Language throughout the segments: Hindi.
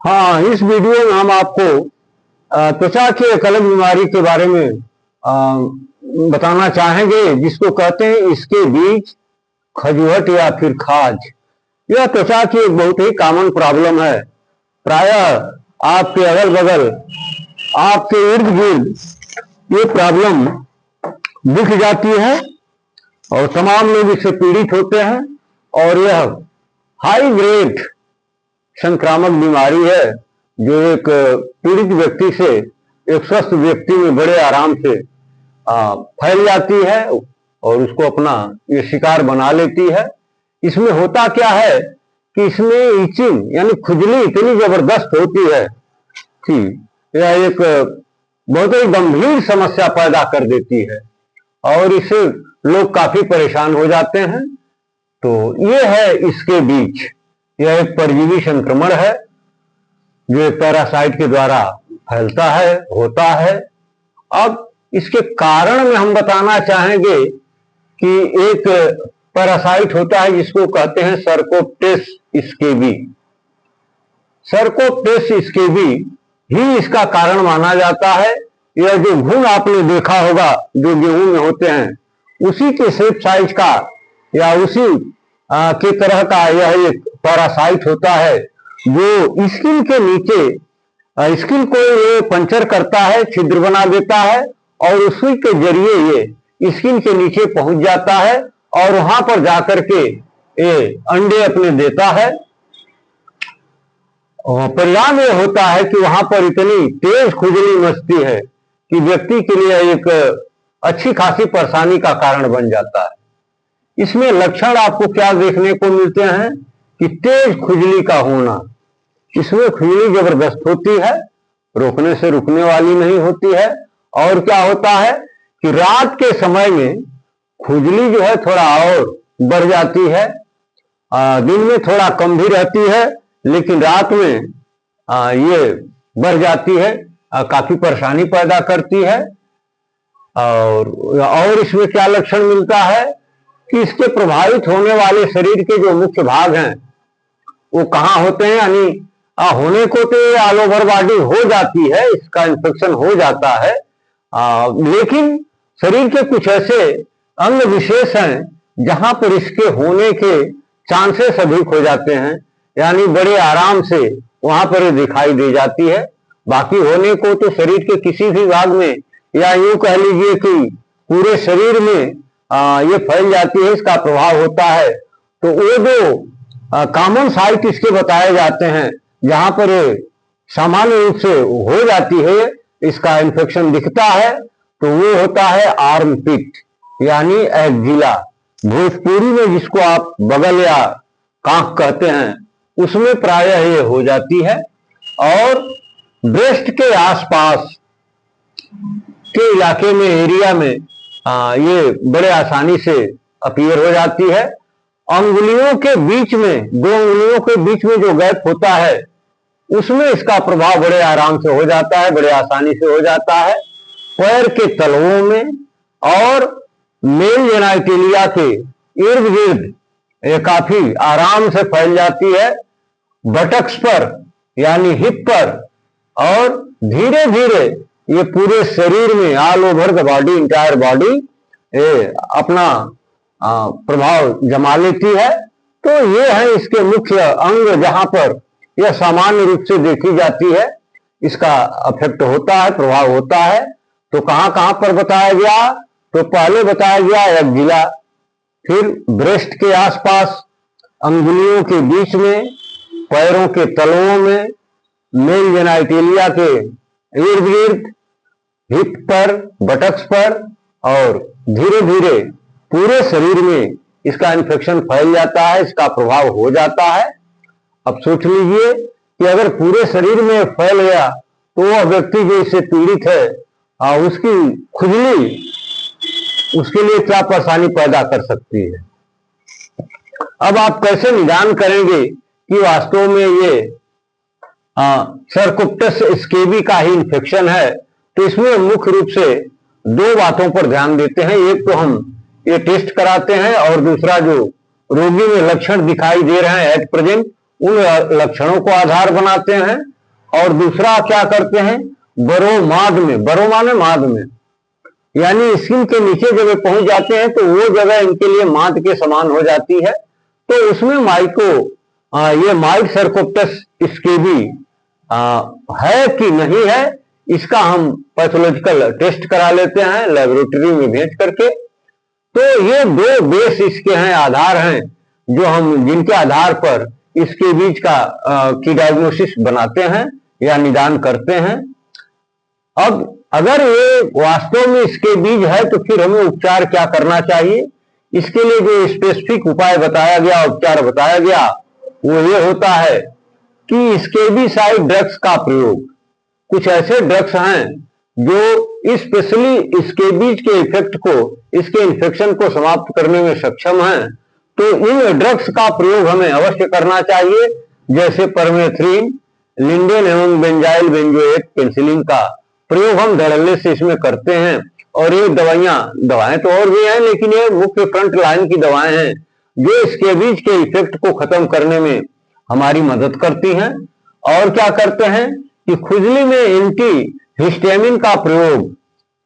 हाँ, इस वीडियो में हम आपको त्वचा की एक अलग बीमारी के बारे में बताना चाहेंगे, जिसको कहते हैं इसके बीज, खजुहट या फिर खाज। यह त्वचा की एक बहुत ही कॉमन प्रॉब्लम है। प्रायः आपके अगल बगल, आपके इर्द गिर्द ये प्रॉब्लम दिख जाती है और तमाम लोग इससे पीड़ित होते हैं। और यह हाई ग्रेड संक्रामक बीमारी है, जो एक पीड़ित व्यक्ति से एक स्वस्थ व्यक्ति में बड़े आराम से फैल जाती है और उसको अपना ये शिकार बना लेती है। इसमें होता क्या है कि इसमें इचिंग यानी खुजली इतनी जबरदस्त होती है कि यह एक बहुत ही गंभीर समस्या पैदा कर देती है और इससे लोग काफी परेशान हो जाते हैं। तो ये है इसके बीच। यह एक परजीवी संक्रमण है जो एक पैरासाइट के द्वारा फैलता है, होता है। अब इसके कारण में हम बताना चाहेंगे कि एक पैरासाइट होता है जिसको कहते हैं सर्कोप्टेस स्केबी। सर्कोप्टेस स्केबी ही इसका कारण माना जाता है। यह जो घुन आपने देखा होगा जो गेहूं में होते हैं, उसी के शेप साइज का या उसी की तरह का यह एक पैरासाइट होता है जो स्किन के नीचे, स्किन को ये पंचर करता है, छिद्र बना देता है और उसी के जरिए ये स्किन के नीचे पहुंच जाता है और वहां पर जाकर के ये अंडे अपने देता है। और परिणाम ये होता है कि वहां पर इतनी तेज खुजली मचती है कि व्यक्ति के लिए एक अच्छी खासी परेशानी का कारण बन जाता है। इसमें लक्षण आपको क्या देखने को मिलते हैं कि तेज खुजली का होना। इसमें खुजली जबरदस्त होती है, रोकने से रुकने वाली नहीं होती है। और क्या होता है कि रात के समय में खुजली जो है थोड़ा और बढ़ जाती है। दिन में थोड़ा कम भी रहती है, लेकिन रात में ये बढ़ जाती है, काफी परेशानी पैदा करती है। और इसमें क्या लक्षण मिलता है कि इसके प्रभावित होने वाले शरीर के जो मुख्य भाग हैं वो कहाँ होते हैं, यानी होने को तो ऑल ओवर बॉडी हो जाती है, इसका इन्फेक्शन हो जाता है, लेकिन शरीर के कुछ ऐसे अंग विशेष हैं जहां पर इसके होने के चांसेस अधिक हो जाते हैं, यानी बड़े आराम से वहां पर ये दिखाई दे जाती है। बाकी होने को तो शरीर के किसी भी भाग में या यूं कह लीजिए कि पूरे शरीर में ये फैल जाती है, इसका प्रभाव होता है। तो वो जो कॉमन साइट इसके बताए जाते हैं जहां पर सामान्य रूप से हो जाती है, इसका इन्फेक्शन दिखता है, तो वो होता है आर्मपिट यानी एक्जिला। भोजपुरी में जिसको आप बगल या कांख कहते हैं, उसमें प्रायः ये हो जाती है। और ब्रेस्ट के आसपास के इलाके में, एरिया में ये बड़े आसानी से अपीयर हो जाती है। अंगुलियों के बीच में, दो अंगुलियों के बीच में जो गैप होता है, उसमें इसका प्रभाव बड़े आराम से हो जाता है, बड़े आसानी से हो जाता है। पैर के तलवों में और मेल जेनाइटिलिया के इर्द गिर्द ये काफी आराम से फैल जाती है। बटक्स पर यानी हिप पर, और धीरे धीरे ये पूरे शरीर में, all over the body, entire body अपना प्रभाव जमा लेती है। तो ये है इसके मुख्य अंग जहां पर यह सामान्य रूप से देखी जाती है, इसका अफेक्ट होता है, प्रभाव होता है। तो कहां कहां पर बताया गया, तो पहले बताया गया एक्जिला, फिर ब्रेस्ट के आसपास, अंगुलियों के बीच में, पैरों के तलवों में, मेल जेनाइटिलिया के इर्द गिर्द, हिप पर, बटक्स पर, और धीरे धीरे पूरे शरीर में इसका इन्फेक्शन फैल जाता है, इसका प्रभाव हो जाता है। अब सोच लीजिए कि अगर पूरे शरीर में फैल गया तो वह व्यक्ति जो इससे पीड़ित है, उसकी खुजली उसके लिए क्या परेशानी पैदा कर सकती है। अब आप कैसे निदान करेंगे कि वास्तव में ये सर्कोप्टेस स्केबी का ही इन्फेक्शन है। तो इसमें मुख्य रूप से दो बातों पर ध्यान देते हैं। एक तो हम ये टेस्ट कराते हैं, और दूसरा जो रोगी में लक्षण दिखाई दे रहे हैं एट प्रेजेंट, उन लक्षणों को आधार बनाते हैं। और दूसरा क्या करते हैं, बरोमाद में, बरो माने माद में, यानी स्किन के नीचे जब पहुंच जाते हैं तो वो जगह इनके लिए माद के समान हो जाती है। तो उसमें ये माइट सर्कोप्टस स्केबी है कि नहीं है, इसका हम पैथोलॉजिकल टेस्ट करा लेते हैं लेबोरेटरी में भेज करके। तो ये दो बेस इसके हैं, आधार हैं, जो हम जिनके आधार पर इसके बीच की डायग्नोसिस बनाते हैं या निदान करते हैं। अब अगर ये वास्तव में इसके बीज है तो फिर हमें उपचार क्या करना चाहिए। इसके लिए जो स्पेसिफिक उपाय बताया गया, उपचार बताया गया, वो ये होता है कि स्केबीसाइड ड्रग्स का प्रयोग। कुछ ऐसे ड्रग्स हैं जो स्पेशली स्केबीज के इफेक्ट को, इसके इन्फेक्शन को समाप्त करने में सक्षम हैं। तो इन ड्रग्स का प्रयोग हमें अवश्य करना चाहिए, जैसे परमेथ्रिन, लिंडेन एवं बेंजाइल बेंजोएट पेंसिलिन का प्रयोग हम धड़ल्ले से इसमें करते हैं। और ये दवाएं तो और भी हैं, लेकिन ये मुख्य फ्रंट लाइन की दवाएं हैं जो स्केबीज के इफेक्ट को खत्म करने में हमारी मदद करती हैं। और क्या करते हैं कि खुजली में एंटी हिस्टामिन का प्रयोग,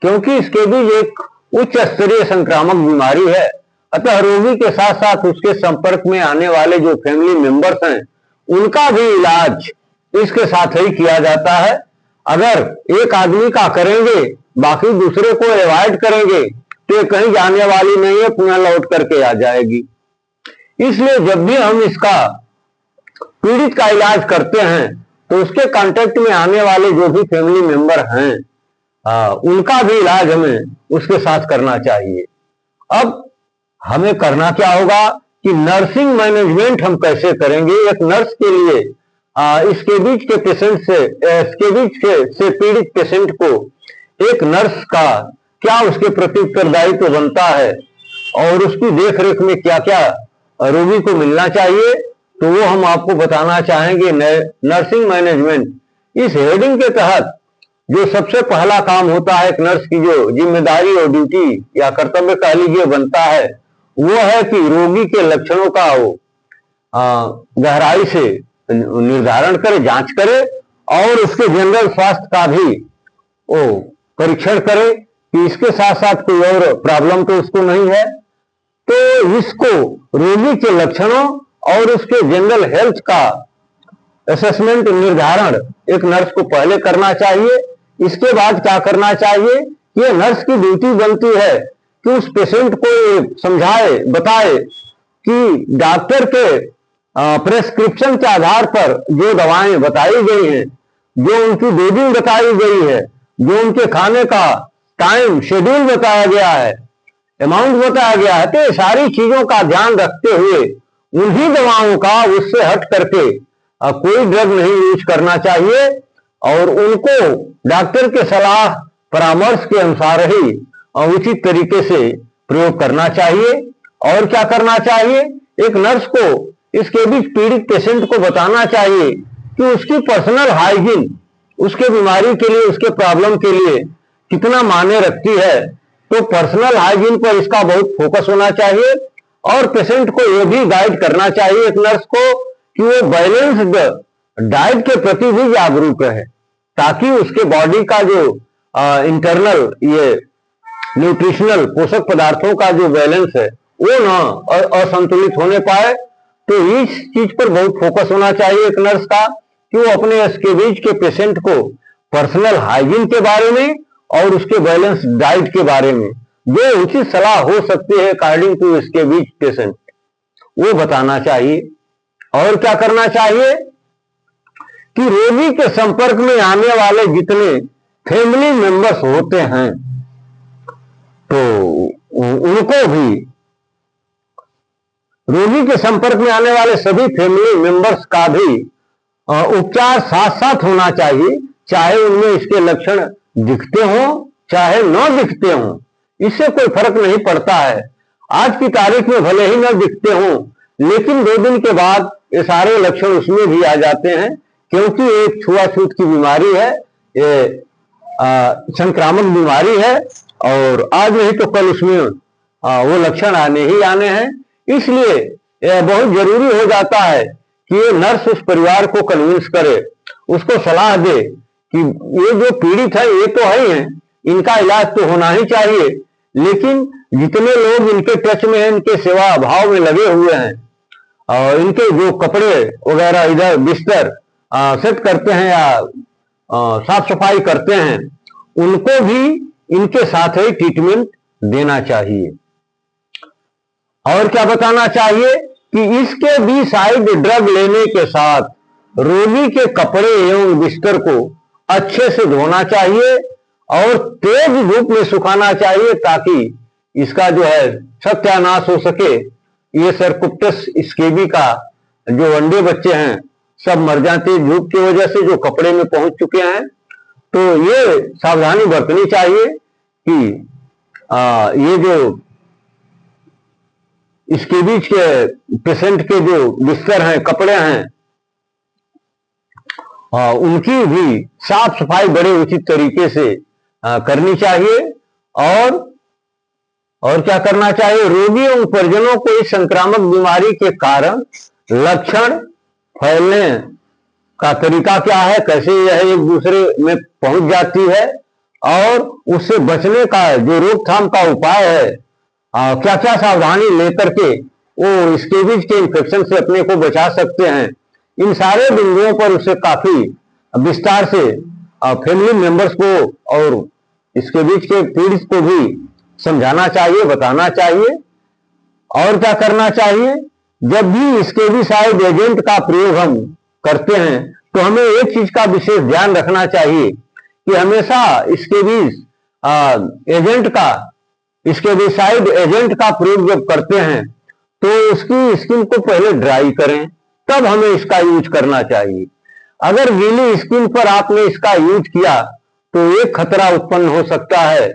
क्योंकि स्केबीज एक उच्च स्तरीय संक्रामक बीमारी है, अतः रोगी के साथ साथ उसके संपर्क में आने वाले जो फैमिली मेंबर्स हैं उनका भी इलाज इसके साथ ही किया जाता है। अगर एक आदमी का करेंगे, बाकी दूसरे को अवॉइड करेंगे, तो ये कहीं जाने वाली नहीं है, पुनः लौट करके आ जाएगी। इसलिए जब भी हम इसका पीड़ित का इलाज करते हैं तो उसके कांटेक्ट में आने वाले जो भी फैमिली मेंबर हैं उनका भी इलाज हमें उसके साथ करना चाहिए। अब हमें करना क्या होगा कि नर्सिंग मैनेजमेंट हम कैसे करेंगे। एक नर्स के लिए स्केबीज के पेशेंट से पीड़ित पेशेंट को एक नर्स का क्या उसके प्रति उत्तरदायित्व बनता है और उसकी देखरेख में क्या क्या रोगी को मिलना चाहिए, तो वो हम आपको बताना चाहेंगे। नर्सिंग मैनेजमेंट इस हेडिंग के तहत जो सबसे पहला काम होता है, एक नर्स की जो जिम्मेदारी और ड्यूटी या कर्तव्य कह लीजिए बनता है, वो है कि रोगी के लक्षणों का वो गहराई से निर्धारण करे, जांच करे और उसके जनरल स्वास्थ्य का भी वो परीक्षण करे कि इसके साथ साथ कोई और प्रॉब्लम तो उसको नहीं है। तो इसको रोगी के लक्षणों और उसके जनरल हेल्थ का असेसमेंट निर्धारण एक नर्स को पहले करना चाहिए। इसके बाद क्या करना चाहिए, ये नर्स की ड्यूटी बनती है कि उस पेशेंट को समझाए, बताए कि डॉक्टर के प्रेस्क्रिप्शन के आधार पर जो दवाएं बताई गई हैं, जो उनकी डोजिंग बताई गई है, जो उनके खाने का टाइम शेड्यूल बताया गया है, अमाउंट बताया गया है, तो ये सारी चीजों का ध्यान रखते हुए उन्हीं दवाओं का उससे हट करके कोई ड्रग नहीं यूज करना चाहिए और उनको डॉक्टर के सलाह परामर्श के अनुसार ही उचित तरीके से प्रयोग करना चाहिए। और क्या करना चाहिए, एक नर्स को इसके बीच पीड़ित पेशेंट को बताना चाहिए कि उसकी पर्सनल हाइजीन उसके बीमारी के लिए, उसके प्रॉब्लम के लिए कितना मायने रखती है। तो पर्सनल हाइजीन पर इसका बहुत फोकस होना चाहिए और पेशेंट को यह भी गाइड करना चाहिए एक नर्स को कि वो बैलेंस्ड डाइट के प्रति भी जागरूक रहे, ताकि उसके बॉडी का जो इंटरनल ये न्यूट्रिशनल पोषक पदार्थों का जो बैलेंस है वो ना असंतुलित होने पाए। तो इस चीज पर बहुत फोकस होना चाहिए एक नर्स का कि वो अपने स्केबीज के पेशेंट को पर्सनल हाइजीन के बारे में और उसके बैलेंस डाइट के बारे में जो उचित सलाह हो सकती है अकॉर्डिंग टू स्केबीज पेशेंट, वो बताना चाहिए। और क्या करना चाहिए कि रोगी के संपर्क में आने वाले जितने फैमिली मेंबर्स होते हैं तो उनको भी, रोगी के संपर्क में आने वाले सभी फैमिली मेंबर्स का भी उपचार साथ साथ होना चाहिए, चाहे उनमें इसके लक्षण दिखते हों चाहे न दिखते हों, इससे कोई फर्क नहीं पड़ता है। आज की तारीख में भले ही न दिखते हों, लेकिन 2 दिन के बाद ये सारे लक्षण उसमें भी आ जाते हैं, क्योंकि एक छुआछूत की बीमारी है, ये संक्रामक बीमारी है और आज नहीं तो कल उसमें वो लक्षण आने ही आने हैं। इसलिए यह बहुत जरूरी हो जाता है कि ये नर्स उस परिवार को कन्विंस करे, उसको सलाह दे कि ये जो पीड़ित है ये तो है ही है, इनका इलाज तो होना ही चाहिए, लेकिन जितने लोग इनके टच में हैं, इनके सेवा भाव में लगे हुए हैं और इनके जो कपड़े वगैरह इधर बिस्तर सेट करते हैं या साफ सफाई करते हैं, उनको भी इनके साथ ही ट्रीटमेंट देना चाहिए। और क्या बताना चाहिए कि इसके भी साइड ड्रग लेने के साथ रोगी के कपड़े एवं बिस्तर को अच्छे से धोना चाहिए और तेज धूप में सुखाना चाहिए ताकि इसका जो है सत्यानाश हो सके। ये सरकोप्टस स्केबी का जो अंडे बच्चे हैं सब मर जाते हैं धूप की वजह से, जो कपड़े में पहुंच चुके हैं। तो ये सावधानी बरतनी चाहिए कि ये जो स्केबीज के पेशेंट के जो बिस्तर हैं, कपड़े हैं, उनकी भी साफ सफाई बड़े उचित तरीके से करनी चाहिए। और क्या करना चाहिए, रोगी एवं परिजनों को इस संक्रामक बीमारी के कारण लक्षण, फैलने का तरीका क्या है, कैसे यह एक दूसरे में पहुंच जाती है और उससे बचने का जो रोकथाम का उपाय है, क्या क्या सावधानी लेकर के वो स्केबीज के इन्फेक्शन से अपने को बचा सकते हैं, इन सारे बिंदुओं पर उसे काफी विस्तार से फैमिली मेंबर्स को और स्केबीज के पीड़ित को भी समझाना चाहिए, बताना चाहिए। और क्या करना चाहिए, जब भी स्केबीसाइड एजेंट का प्रयोग हम करते हैं तो हमें एक चीज का विशेष ध्यान रखना चाहिए कि हमेशा स्केबीसाइड एजेंट का प्रयोग जब करते हैं तो उसकी स्किन को पहले ड्राई करें, तब हमें इसका यूज करना चाहिए। अगर गीली स्किन पर आपने इसका यूज किया तो एक खतरा उत्पन्न हो सकता है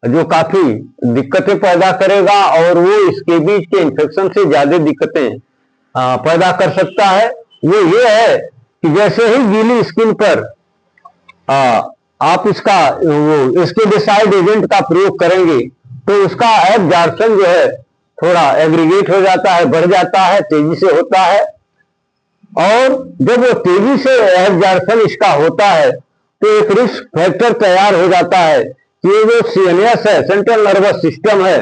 जो काफी दिक्कतें पैदा करेगा और वो स्केबीज के इन्फेक्शन से ज्यादा दिक्कतें पैदा कर सकता है। वो ये है कि जैसे ही गीली स्किन पर आप इसका वो स्केबीसाइड एजेंट का प्रयोग करेंगे तो उसका एब्जॉर्प्शन जो है थोड़ा एग्रीगेट हो जाता है, बढ़ जाता है, तेजी से होता है। और जब वो तेजी से एब्जॉर्प्शन इसका होता है तो एक रिस्क फैक्टर तैयार हो जाता है कि ये जो सीएनएस है, सेंट्रल नर्वस सिस्टम है,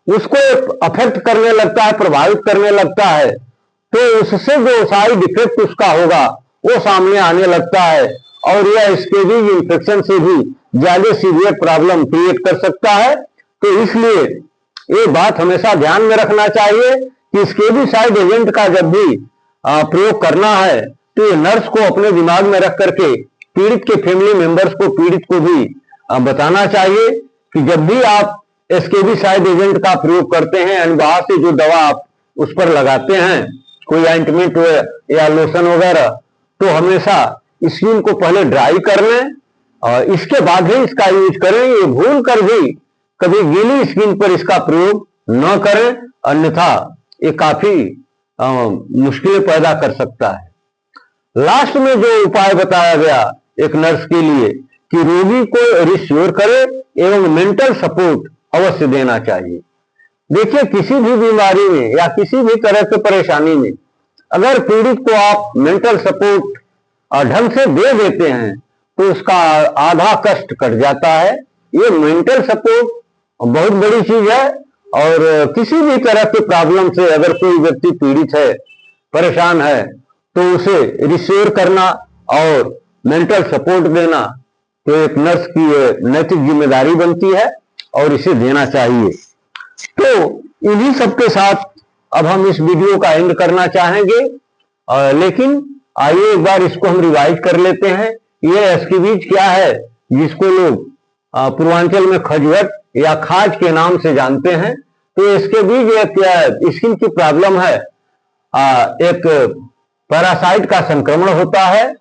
उसको अफेक्ट करने लगता है, प्रभावित करने लगता है। तो उससे जो साइड इफेक्ट उसका होगा वो सामने आने लगता है और यह स्केबीज इन्फेक्शन से भी ज्यादा सीवियर प्रॉब्लम क्रिएट कर सकता है। तो इसलिए ये बात हमेशा ध्यान में रखना चाहिए कि स्केबीसाइड एजेंट का जब भी प्रयोग करना है तो ये नर्स को अपने दिमाग में रख करके पीड़ित के फैमिली मेंबर्स को, पीड़ित को भी बताना चाहिए कि जब भी आप स्केबीसाइड एजेंट का प्रयोग करते हैं यानी बाहर से जो दवा आप उस पर लगाते हैं, कोई ऑइंटमेंट या लोशन वगैरह, तो हमेशा स्किन को पहले ड्राई कर लें और इसके बाद ही इसका यूज करें। ये भूल कर भी कभी गीली स्किन पर इसका प्रयोग न करें, अन्यथा ये काफी मुश्किलें पैदा कर सकता है। लास्ट में जो उपाय बताया गया एक नर्स के लिए कि रोगी को रिश्योर करे एवं मेंटल सपोर्ट अवश्य देना चाहिए। देखिए, किसी भी बीमारी में या किसी भी तरह की परेशानी में अगर पीड़ित को आप मेंटल सपोर्ट ढंग से दे देते हैं तो उसका आधा कष्ट कट जाता है। ये मेंटल सपोर्ट बहुत बड़ी चीज है और किसी भी तरह की प्रॉब्लम से अगर कोई व्यक्ति पीड़ित है, परेशान है, तो उसे रिश्योर करना और मेंटल सपोर्ट देना तो एक नर्स की नैतिक जिम्मेदारी बनती है और इसे देना चाहिए। तो इन्हीं सबके साथ अब हम इस वीडियो का एंड करना चाहेंगे, लेकिन आइए एक बार इसको हम रिवाइज कर लेते हैं। ये स्केबीज क्या है जिसको लोग पूर्वांचल में खजुहट या खाज के नाम से जानते हैं। तो स्केबीज एक स्किन की प्रॉब्लम है, एक पैरासाइट का संक्रमण होता है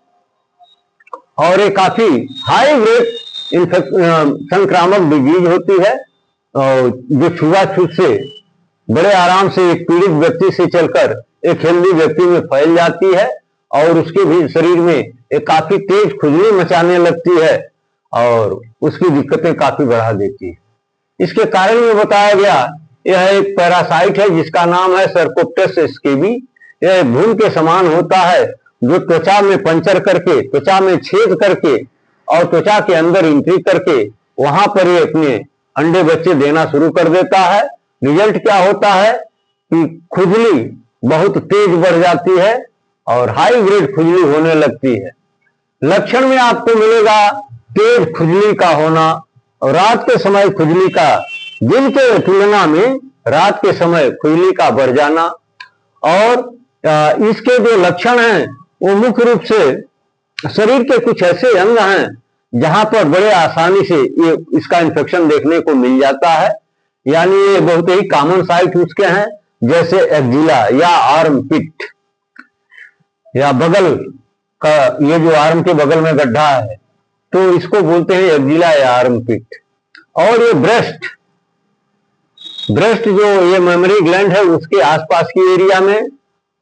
और ये काफी हाई ग्रेड संक्रामक डिजीज होती है जो छुआछूत से बड़े आराम से एक पीड़ित व्यक्ति से चलकर एक हेल्दी व्यक्ति में फैल जाती है और उसके भी शरीर में एक काफी तेज खुजली मचाने लगती है और उसकी दिक्कतें काफी बढ़ा देती है। इसके कारण में बताया गया, यह एक पैरासाइट है जिसका नाम है सरकोप्टस स्केबी। यह भून के समान होता है, जो त्वचा में पंचर करके, त्वचा में छेद करके और त्वचा के अंदर एंट्री करके वहां पर ये अपने अंडे बच्चे देना शुरू कर देता है। रिजल्ट क्या होता है कि खुजली बहुत तेज बढ़ जाती है और हाई ग्रेड खुजली होने लगती है। लक्षण में आपको मिलेगा तेज खुजली का होना और रात के समय खुजली का, दिन के तुलना में रात के समय खुजली का बढ़ जाना। और इसके जो लक्षण हैं वो मुख्य रूप से शरीर के कुछ ऐसे अंग हैं जहां पर बड़े आसानी से ये इसका इन्फेक्शन देखने को मिल जाता है, यानी ये बहुत ही कॉमन साइट उसके हैं, जैसे एक्जिला या आर्म पिट या बगल का, ये जो आर्म के बगल में गड्ढा है तो इसको बोलते हैं एक्जिला या आर्म पिट। और ये ब्रेस्ट जो ये मेमोरी ग्लैंड है उसके आसपास की एरिया में,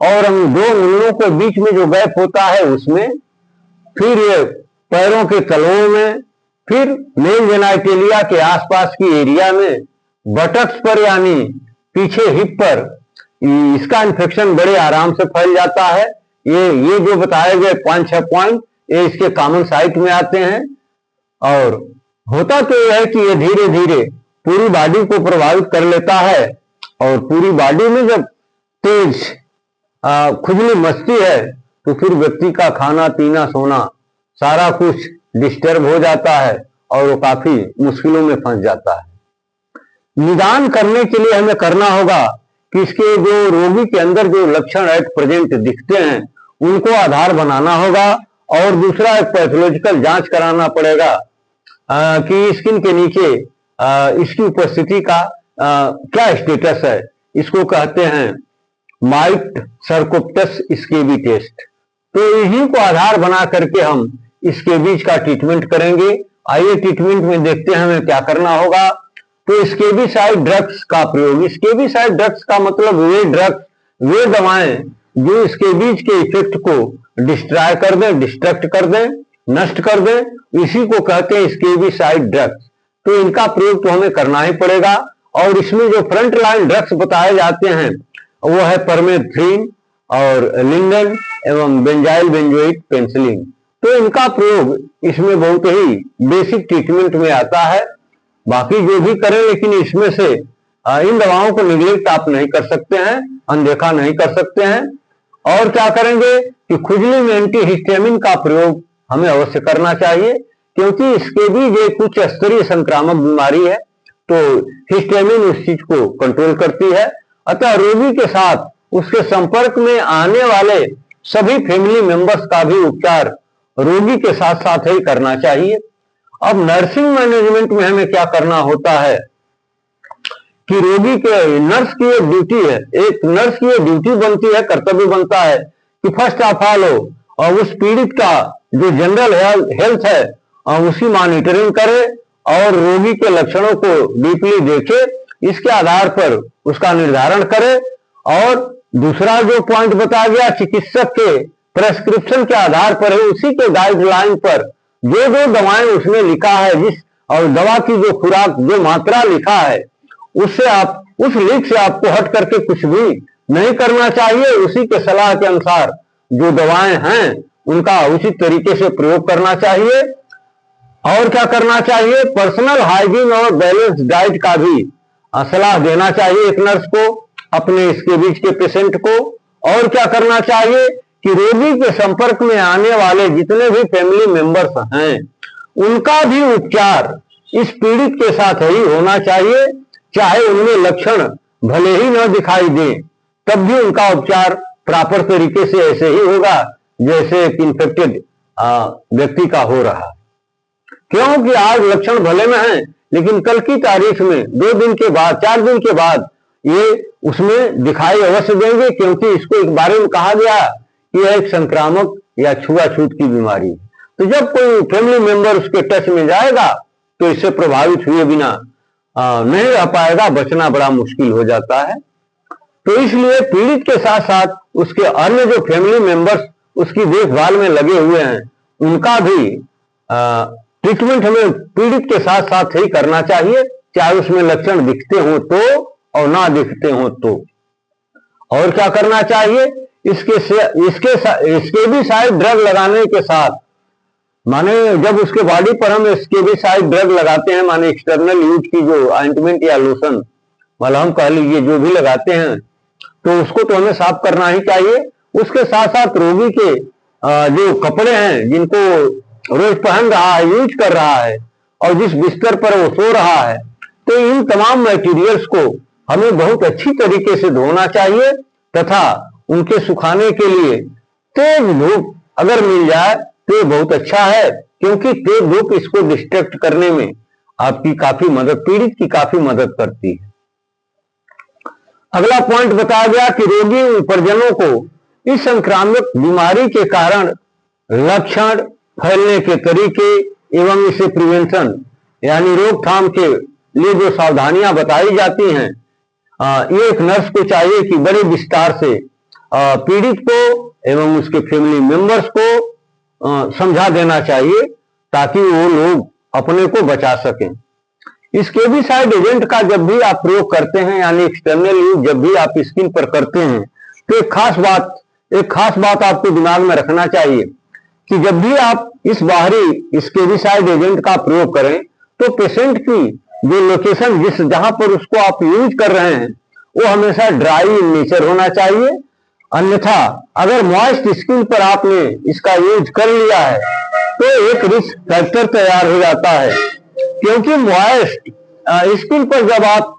और हम दो उंगलियों के बीच में जो गैप होता है उसमें, फिर ये पैरों के तलवों में, फिर मेन जेनाइटेलिया के आसपास की एरिया में, बटक्स पर यानी पीछे हिप पर इसका इन्फेक्शन बड़े आराम से फैल जाता है। ये जो बताए गए 5-6 पॉइंट ये इसके कॉमन साइट में आते हैं। और होता तो यह है कि ये धीरे धीरे पूरी बॉडी को प्रभावित कर लेता है और पूरी बॉडी में जब तेज खुजली मचती है तो फिर व्यक्ति का खाना पीना सोना सारा कुछ डिस्टर्ब हो जाता है और वो काफी मुश्किलों में फंस जाता है। निदान करने के लिए हमें करना होगा कि इसके जो रोगी के अंदर जो लक्षण एट प्रेजेंट दिखते हैं उनको आधार बनाना होगा, और दूसरा एक पैथोलॉजिकल जांच कराना पड़ेगा कि स्किन के नीचे इसकी उपस्थिति का क्या स्टेटस है। इसको कहते हैं माइट सर्कोप्टस स्केबी टेस्ट। तो इन्हीं को आधार बना करके हम स्केबीज का ट्रीटमेंट करेंगे। आइए ट्रीटमेंट में देखते हैं हमें क्या करना होगा। तो स्केबीसाइड ड्रग्स का प्रयोग, स्केबीसाइड ड्रग्स का मतलब वे ड्रग्स, वे दवाएं जो स्केबीज के इफेक्ट को डिस्ट्रॉय कर दें, डिस्ट्रक्ट कर दें, नष्ट कर दें, इसी को कहते हैं स्केबीसाइड ड्रग्स। तो इनका प्रयोग तो हमें करना ही पड़ेगा। और इसमें जो फ्रंट लाइन ड्रग्स बताए जाते हैं वो है परमेथ्रिन और लिंडन एवं बेंजाइल बेंजोइक पेंसिलिन। तो इनका प्रयोग इसमें बहुत ही बेसिक ट्रीटमेंट में आता है। बाकी जो भी करें, लेकिन इसमें से इन दवाओं को निगलेक्ट आप नहीं कर सकते हैं, अनदेखा नहीं कर सकते हैं। और क्या करेंगे कि खुजली में एंटीहिस्टामिन का प्रयोग हमें अवश्य करना चाहिए, क्योंकि स्केबीज एक उच्च स्तरीय संक्रामक बीमारी है, तो हिस्टामिन उस चीज को कंट्रोल करती है। अतः रोगी के साथ उसके संपर्क में आने वाले सभी फैमिली मेंबर्स का भी उपचार रोगी के साथ साथ ही करना चाहिए। अब नर्सिंग मैनेजमेंट में हमें क्या करना होता है कि रोगी के, नर्स की एक ड्यूटी है, एक नर्स की एक ड्यूटी बनती है, कर्तव्य बनता है कि फर्स्ट ऑफ ऑल और उस पीड़ित का जो जनरल हेल्थ है उसकी मॉनिटरिंग करे और रोगी के लक्षणों को डीपली देखे, इसके आधार पर उसका निर्धारण करे। और दूसरा जो पॉइंट बताया गया, चिकित्सक के प्रेस्क्रिप्शन के आधार पर है, उसी के गाइडलाइन पर जो जो दवाएं उसने लिखा है, जिस और दवा की जो खुराक, जो मात्रा लिखा है, उससे आप, उस लिख से आपको हट करके कुछ भी नहीं करना चाहिए। उसी के सलाह के अनुसार जो दवाएं हैं उनका उचित तरीके से प्रयोग करना चाहिए। और क्या करना चाहिए, पर्सनल हाइजीन और बैलेंस डाइट का भी सलाह देना चाहिए एक नर्स को अपने स्केबीज के पेशेंट को। और क्या करना चाहिए कि रोगी के संपर्क में आने वाले जितने भी फैमिली मेंबर्स हैं उनका भी उपचार इस पीड़ित के साथ ही होना चाहिए, चाहे उनमें लक्षण भले ही न दिखाई दे, तब भी उनका उपचार प्रॉपर तरीके से ऐसे ही होगा जैसे एक इन्फेक्टेड व्यक्ति का हो रहा। क्योंकि आज लक्षण भले में हैं, लेकिन कल की तारीख में 2 दिन के बाद, 4 दिन के बाद ये उसमें दिखाई अवश्य देंगे, क्योंकि इसको एक बारे में कहा गया कि यह एक संक्रामक या छुआछूत की बीमारी है। तो जब कोई फैमिली मेंबर उसके टच में जाएगा तो इससे प्रभावित हुए बिना नहीं रह पाएगा, बचना बड़ा मुश्किल हो जाता है। तो इसलिए पीड़ित के साथ साथ उसके अन्य जो फैमिली मेंबर्स उसकी देखभाल में लगे हुए हैं उनका भी ट्रीटमेंट हमें पीड़ित के साथ साथ ही करना चाहिए, चाहे उसमें लक्षण दिखते हो तो और ना दिखते हो तो। और क्या करना चाहिए, इसके भी साइड ड्रग लगाने के साथ, माने जब उसके बॉडी पर हम इसके भी साइड ड्रग लगाते हैं, माने एक्सटर्नल यूज की जो ऑइंटमेंट या लोशन मलहम कह लीजिए जो भी लगाते हैं, तो उसको तो हमें साफ करना ही चाहिए। उसके साथ साथ रोगी के जो कपड़े हैं जिनको रोज पहन रहा है, यूज कर रहा है, और जिस बिस्तर पर वो सो रहा है, तो इन तमाम मटेरियल्स को हमें बहुत अच्छी तरीके से धोना चाहिए तथा उनके सुखाने के लिए तेज धूप अगर मिल जाए तो बहुत अच्छा है, क्योंकि तेज धूप इसको डिस्ट्रैक्ट करने में आपकी काफी मदद, पीड़ित की काफी मदद करती है। अगला पॉइंट बताया गया कि रोगी परिजनों को इस संक्रामक बीमारी के कारण लक्षण, फैलने के तरीके एवं इसे प्रिवेंशन यानी रोकथाम के लिए जो सावधानियां बताई जाती हैं, ये एक नर्स को चाहिए कि बड़े विस्तार से पीड़ित को एवं उसके फैमिली मेंबर्स को समझा देना चाहिए, ताकि वो लोग अपने को बचा सकें। इसके भी साइड एजेंट का जब भी आप प्रयोग करते हैं, यानी एक्सटर्नल यूज जब भी आप स्किन पर करते हैं, तो एक खास बात आपको दिमाग में रखना चाहिए कि जब भी आप इस बाहरी स्केबिसाइड एजेंट का प्रयोग करें, तो पेशेंट की जो लोकेशन जहां पर उसको आप यूज कर रहे हैं, वो हमेशा ड्राई इन नेचर होना चाहिए। अन्यथा अगर मॉइस्ट स्किन पर आपने इसका यूज कर लिया है, तो एक रिस्क फैक्टर तैयार हो जाता है, क्योंकि मॉइस्ट स्किन पर जब आप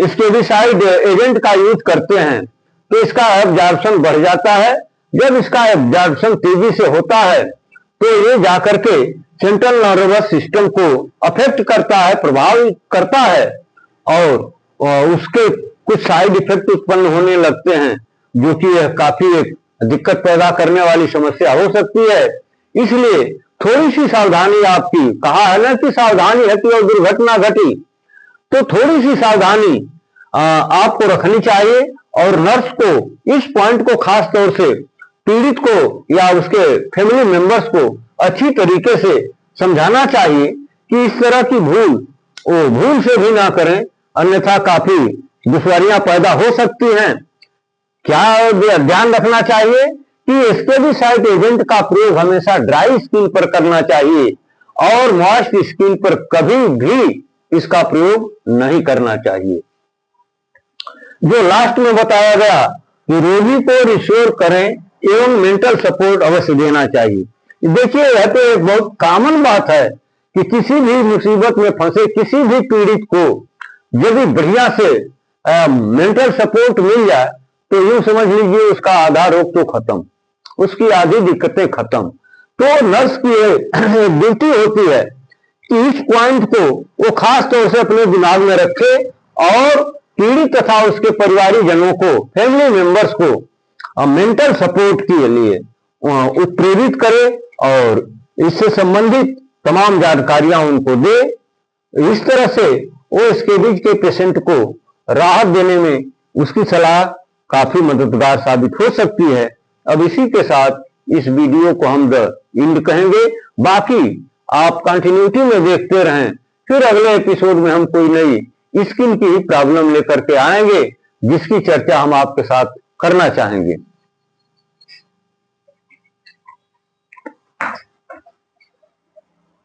स्केबिसाइड एजेंट का यूज करते हैं, तो इसका एब्जॉर्प्शन बढ़ जाता है। जब इसका एब्जॉर्प्शन तेजी से होता है, तो ये जाकर के सेंट्रल नर्वस सिस्टम को अफेक्ट करता है, प्रभावित करता है, और उसके कुछ साइड इफेक्ट उत्पन्न होने लगते हैं, जो कि काफी एक दिक्कत पैदा करने वाली समस्या हो सकती है। इसलिए थोड़ी सी सावधानी आपकी, कहा है ना कि सावधानी हटी और दुर्घटना घटी, तो थोड़ी सी सावधानी आपको रखनी चाहिए, और नर्स को इस पॉइंट को खास तौर से पीड़ित को या उसके फैमिली मेंबर्स को अच्छी तरीके से समझाना चाहिए कि इस तरह की भूल से भी ना करें, अन्यथा काफी दुश्वारियां पैदा हो सकती हैं। क्या ध्यान रखना चाहिए कि स्केबिसाइड एजेंट का प्रयोग हमेशा ड्राई स्किन पर करना चाहिए, और मॉइस्ट स्किन पर कभी भी इसका प्रयोग नहीं करना चाहिए। जो लास्ट में बताया गया कि रोगी को रिश्योर करें एवं मेंटल सपोर्ट अवश्य देना चाहिए। देखिए, यह तो एक बहुत कॉमन बात है कि किसी भी मुसीबत में फंसे किसी भी पीड़ित को यदि बढ़िया से मेंटल सपोर्ट मिल जाए, तो यूं समझ लीजिए उसका आधा रोग तो खत्म, उसकी आधी दिक्कतें खत्म। तो नर्स की ड्यूटी होती है कि इस पॉइंट को वो खास तौर से अपने दिमाग में रखे, और पीड़ित तथा उसके परिवारीजनों को, फैमिली मेंबर्स को मेंटल सपोर्ट के लिए उत्प्रेरित करे, और इससे संबंधित तमाम जानकारियां उनको दे। इस तरह से वो स्केबिज के पेशेंट को राहत देने में उसकी सलाह काफी मददगार साबित हो सकती है। अब इसी के साथ इस वीडियो को हम द एंड कहेंगे। बाकी आप कंटिन्यूटी में देखते रहें, फिर अगले एपिसोड में हम कोई नई स्किन की प्रॉब्लम लेकर के आएंगे, जिसकी चर्चा हम आपके साथ करना चाहेंगे।